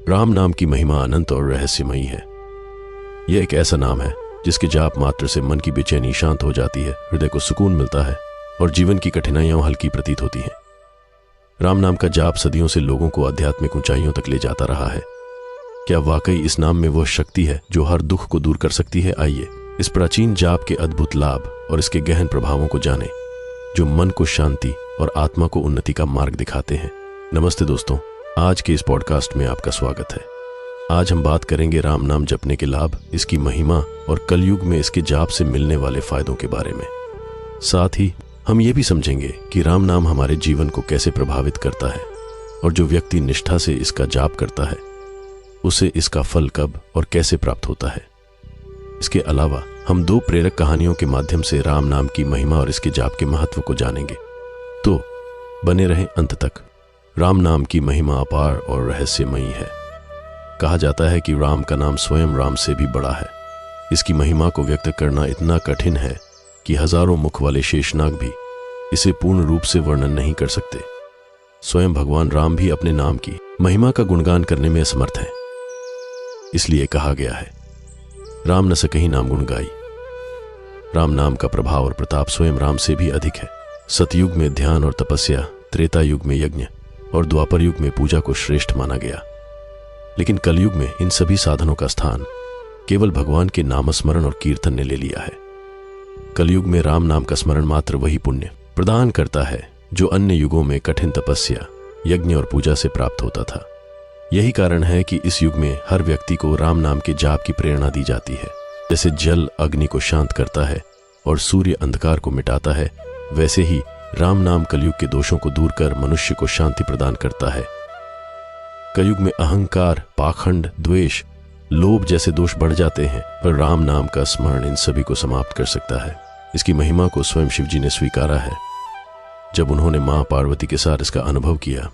राम नाम की महिमा अनंत और रहस्यमयी है। यह एक ऐसा नाम है जिसके जाप मात्र से मन की बेचैनी शांत हो जाती है, हृदय को सुकून मिलता है और जीवन की कठिनाइयां हल्की प्रतीत होती हैं। राम नाम का जाप सदियों से लोगों को आध्यात्मिक ऊंचाइयों तक ले जाता रहा है। क्या वाकई इस नाम में वह शक्ति है जो हर दुख को दूर कर सकती है? आइए इस प्राचीन जाप के अद्भुत लाभ और इसके गहन प्रभावों को जानें, जो मन को शांति और आत्मा को उन्नति का मार्ग दिखाते हैं। नमस्ते दोस्तों, आज के इस पॉडकास्ट में आपका स्वागत है। आज हम बात करेंगे राम नाम जपने के लाभ, इसकी महिमा और कलयुग में इसके जाप से मिलने वाले फायदों के बारे में। साथ ही हम ये भी समझेंगे कि राम नाम हमारे जीवन को कैसे प्रभावित करता है और जो व्यक्ति निष्ठा से इसका जाप करता है उसे इसका फल कब और कैसे प्राप्त होता है। इसके अलावा हम 2 प्रेरक कहानियों के माध्यम से राम नाम की महिमा और इसके जाप के महत्व को जानेंगे, तो बने रहें अंत तक। राम नाम की महिमा अपार और रहस्यमयी है। कहा जाता है कि राम का नाम स्वयं राम से भी बड़ा है। इसकी महिमा को व्यक्त करना इतना कठिन है कि हजारों मुख वाले शेषनाग भी इसे पूर्ण रूप से वर्णन नहीं कर सकते। स्वयं भगवान राम भी अपने नाम की महिमा का गुणगान करने में असमर्थ हैं। इसलिए कहा गया है, राम न सकहि नाम गुण गाई। राम नाम का प्रभाव और प्रताप स्वयं राम से भी अधिक है। सतयुग में ध्यान और तपस्या, त्रेता युग में यज्ञ और द्वापर युग में पूजा को श्रेष्ठ माना गया, लेकिन कलयुग में इन सभी साधनों का स्थान केवल भगवान के नामस्मरण और कीर्तन ने ले लिया है। कलयुग में राम नाम का स्मरण मात्र वही पुण्य प्रदान करता है जो अन्य युगों में कठिन तपस्या, यज्ञ और पूजा से प्राप्त होता था। यही कारण है कि इस युग में हर व्यक्ति को राम नाम के जाप की प्रेरणा दी जाती है। जैसे जल अग्नि को शांत करता है और सूर्य अंधकार को मिटाता है, वैसे ही राम नाम कलयुग के दोषों को दूर कर मनुष्य को शांति प्रदान करता है। कलयुग में अहंकार, पाखंड, द्वेष, लोभ जैसे दोष बढ़ जाते हैं, पर राम नाम का स्मरण इन सभी को समाप्त कर सकता है। इसकी महिमा को स्वयं शिव जी ने स्वीकारा है। जब उन्होंने मां पार्वती के साथ इसका अनुभव किया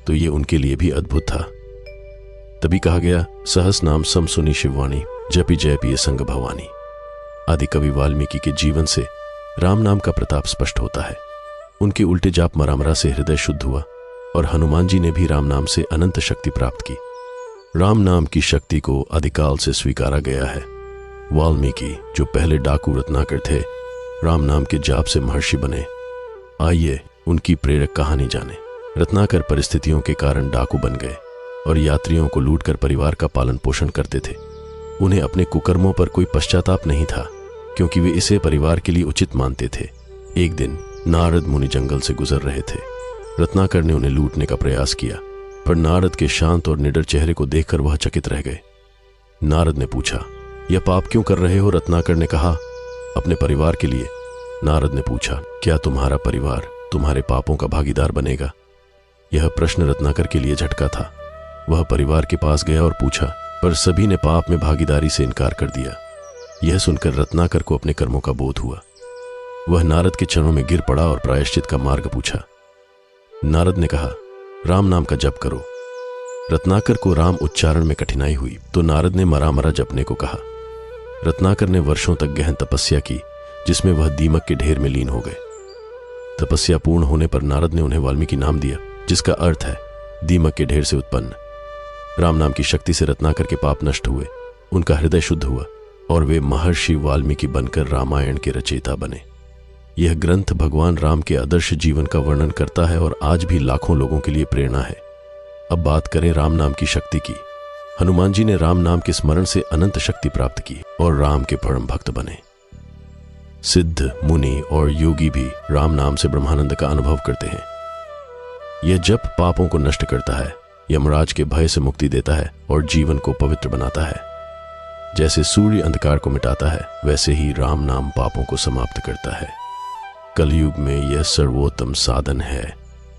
तो ये उनके लिए भी अद्भुत था। तभी कहा गया, सहस नाम सम सुनी शिववाणी, जपि जय पिय संग भवानी। आदि कवि वाल्मीकि के जीवन से राम नाम का प्रताप स्पष्ट होता है। उनके उल्टे जाप मरामरा से हृदय शुद्ध हुआ और हनुमान जी ने भी राम नाम से अनंत शक्ति प्राप्त की। राम नाम की शक्ति को आदिकाल से स्वीकारा गया है। वाल्मीकि, जो पहले डाकू रत्नाकर थे, राम नाम के जाप से महर्षि बने। आइए उनकी प्रेरक कहानी जाने। रत्नाकर परिस्थितियों के कारण डाकू बन गए और यात्रियों को लूटकर परिवार का पालन पोषण करते थे। उन्हें अपने कुकर्मों पर कोई पश्चाताप नहीं था, क्योंकि वे इसे परिवार के लिए उचित मानते थे। एक दिन नारद मुनि जंगल से गुजर रहे थे। रत्नाकर ने उन्हें लूटने का प्रयास किया, पर नारद के शांत और निडर चेहरे को देखकर वह चकित रह गए। नारद ने पूछा, यह पाप क्यों कर रहे हो? रत्नाकर ने कहा, अपने परिवार के लिए। नारद ने पूछा, क्या तुम्हारा परिवार तुम्हारे पापों का भागीदार बनेगा? यह प्रश्न रत्नाकर के लिए झटका था। वह परिवार के पास गया और पूछा, पर सभी ने पाप में भागीदारी से इनकार कर दिया। यह सुनकर रत्नाकर को अपने कर्मों का बोध हुआ। वह नारद के चरणों में गिर पड़ा और प्रायश्चित का मार्ग पूछा। नारद ने कहा, राम नाम का जप करो। रत्नाकर को राम उच्चारण में कठिनाई हुई तो नारद ने मरामरा जपने को कहा। रत्नाकर ने वर्षों तक गहन तपस्या की, जिसमें वह दीमक के ढेर में लीन हो गए। तपस्या पूर्ण होने पर नारद ने उन्हें वाल्मीकि नाम दिया, जिसका अर्थ है दीमक के ढेर से उत्पन्न। राम नाम की शक्ति से रत्नाकर के पाप नष्ट हुए, उनका हृदय शुद्ध हुआ और वे महर्षि वाल्मीकि बनकर रामायण के रचयिता बने। यह ग्रंथ भगवान राम के आदर्श जीवन का वर्णन करता है और आज भी लाखों लोगों के लिए प्रेरणा है। अब बात करें राम नाम की शक्ति की। हनुमान जी ने राम नाम के स्मरण से अनंत शक्ति प्राप्त की और राम के परम भक्त बने। सिद्ध, मुनि और योगी भी राम नाम से ब्रह्मानंद का अनुभव करते हैं। यह जप पापों को नष्ट करता है, यमराज के भय से मुक्ति देता है और जीवन को पवित्र बनाता है। जैसे सूर्य अंधकार को मिटाता है, वैसे ही राम नाम पापों को समाप्त करता है। कलयुग में यह सर्वोत्तम साधन है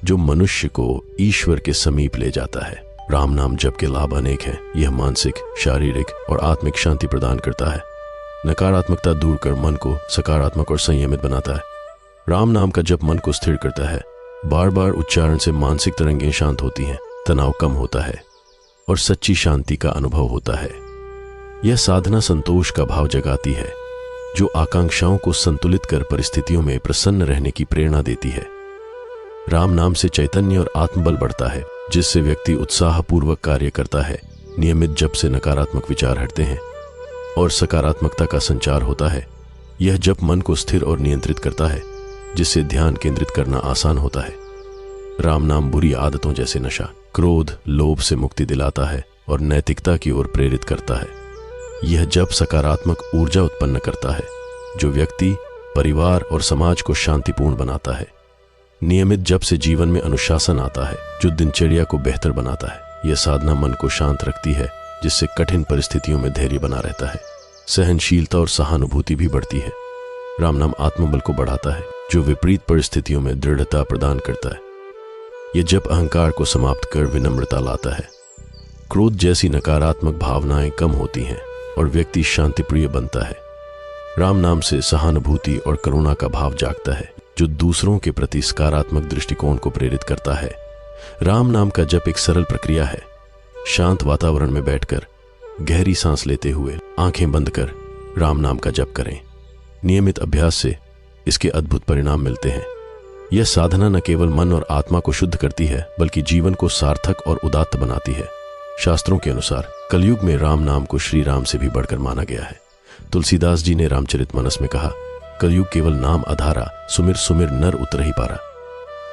जो मनुष्य को ईश्वर के समीप ले जाता है। राम नाम जप के लाभ अनेक हैं। यह मानसिक, शारीरिक और आत्मिक शांति प्रदान करता है। नकारात्मकता दूर कर मन को सकारात्मक और संयमित बनाता है। राम नाम का जप मन को स्थिर करता है। बार बार उच्चारण से मानसिक तरंगें शांत होती हैं, तनाव कम होता है और सच्ची शांति का अनुभव होता है। यह साधना संतोष का भाव जगाती है, जो आकांक्षाओं को संतुलित कर परिस्थितियों में प्रसन्न रहने की प्रेरणा देती है। राम नाम से चैतन्य और आत्मबल बढ़ता है, जिससे व्यक्ति उत्साहपूर्वक कार्य करता है नियमित जप से नकारात्मक विचार हटते हैं और सकारात्मकता का संचार होता है। यह जप मन को स्थिर और नियंत्रित करता है, जिससे ध्यान केंद्रित करना आसान होता है। राम नाम बुरी आदतों जैसे नशा, क्रोध, लोभ से मुक्ति दिलाता है और नैतिकता की ओर प्रेरित करता है। यह जप सकारात्मक ऊर्जा उत्पन्न करता है, जो व्यक्ति, परिवार और समाज को शांतिपूर्ण बनाता है। नियमित जप से जीवन में अनुशासन आता है, जो दिनचर्या को बेहतर बनाता है। यह साधना मन को शांत रखती है, जिससे कठिन परिस्थितियों में धैर्य बना रहता है। सहनशीलता और सहानुभूति भी बढ़ती है। राम नाम आत्मबल को बढ़ाता है, जो विपरीत परिस्थितियों में दृढ़ता प्रदान करता है। यह जप अहंकार को समाप्त कर विनम्रता लाता है। क्रोध जैसी नकारात्मक भावनाएं कम होती हैं और व्यक्ति शांतिप्रिय बनता है। राम नाम से सहानुभूति और करुणा का भाव जागता है, जो दूसरों के प्रति सकारात्मक दृष्टिकोण को प्रेरित करता है। राम नाम का जप एक सरल प्रक्रिया है। शांत वातावरण में बैठकर गहरी सांस लेते हुए आंखें बंद कर राम नाम का जप करें। नियमित अभ्यास से इसके अद्भुत परिणाम मिलते हैं। यह साधना न केवल मन और आत्मा को शुद्ध करती है, बल्कि जीवन को सार्थक और उदात्त बनाती है। शास्त्रों के अनुसार कलयुग में राम नाम को श्री राम से भी बढ़कर माना गया है। तुलसीदास जी ने रामचरितमानस में कहा, कलयुग केवल नाम आधारा, सुमिर सुमिर नर उतर ही पारा।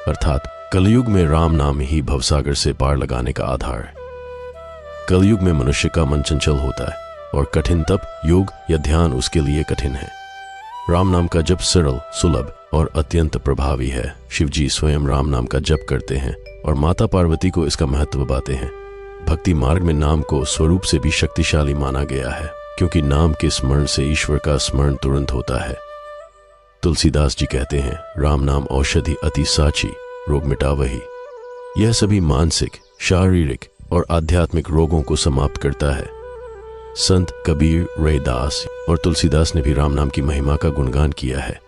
अर्थात कलयुग में राम नाम ही भवसागर से पार लगाने का आधार है। कलयुग में मनुष्य का मन चंचल होता है और कठिन तप, योग या ध्यान उसके लिए कठिन है। राम नाम का जप सरल, सुलभ और अत्यंत प्रभावी है। शिव जी स्वयं राम नाम का जप करते हैं और माता पार्वती को इसका महत्व बताते हैं। भक्ति मार्ग में नाम को स्वरूप से भी शक्तिशाली माना गया है, क्योंकि नाम के स्मरण से ईश्वर का स्मरण तुरंत होता है। तुलसीदास जी कहते हैं, राम नाम औषधि अति साची, रोग मिटावही। यह सभी मानसिक, शारीरिक और आध्यात्मिक रोगों को समाप्त करता है। संत कबीर, रैदास और तुलसीदास ने भी राम नाम की महिमा का गुणगान किया है।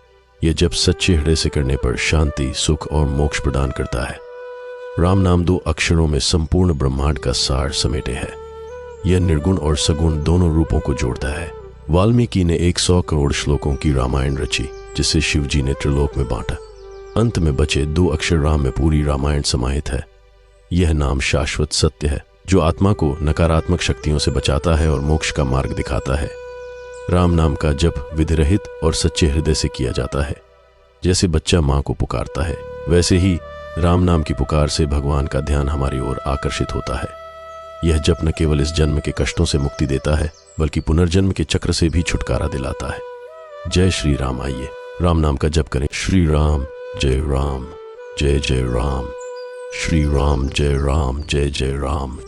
यह जब सच्चे हृदय से करने पर शांति, सुख और मोक्ष प्रदान करता है। राम नाम 2 अक्षरों में संपूर्ण ब्रह्मांड का सार समेटे है। यह निर्गुण और सगुण दोनों रूपों को जोड़ता है। वाल्मीकि ने 100 करोड़ श्लोकों की रामायण रची, जिसे शिव जी ने त्रिलोक में बांटा। अंत में बचे 2 अक्षर राम में पूरी रामायण समाहित है। यह नाम शाश्वत सत्य है, जो आत्मा को नकारात्मक शक्तियों से बचाता है और मोक्ष का मार्ग दिखाता है। राम नाम का जप विधिरहित और सच्चे हृदय से किया जाता है। जैसे बच्चा माँ को पुकारता है, वैसे ही राम नाम की पुकार से भगवान का ध्यान हमारी ओर आकर्षित होता है। यह जप न केवल इस जन्म के कष्टों से मुक्ति देता है, बल्कि पुनर्जन्म के चक्र से भी छुटकारा दिलाता है। जय श्री राम। आइए राम नाम का जप करें। श्री राम जय राम, जय जय राम। श्री राम जय राम, जय जय राम।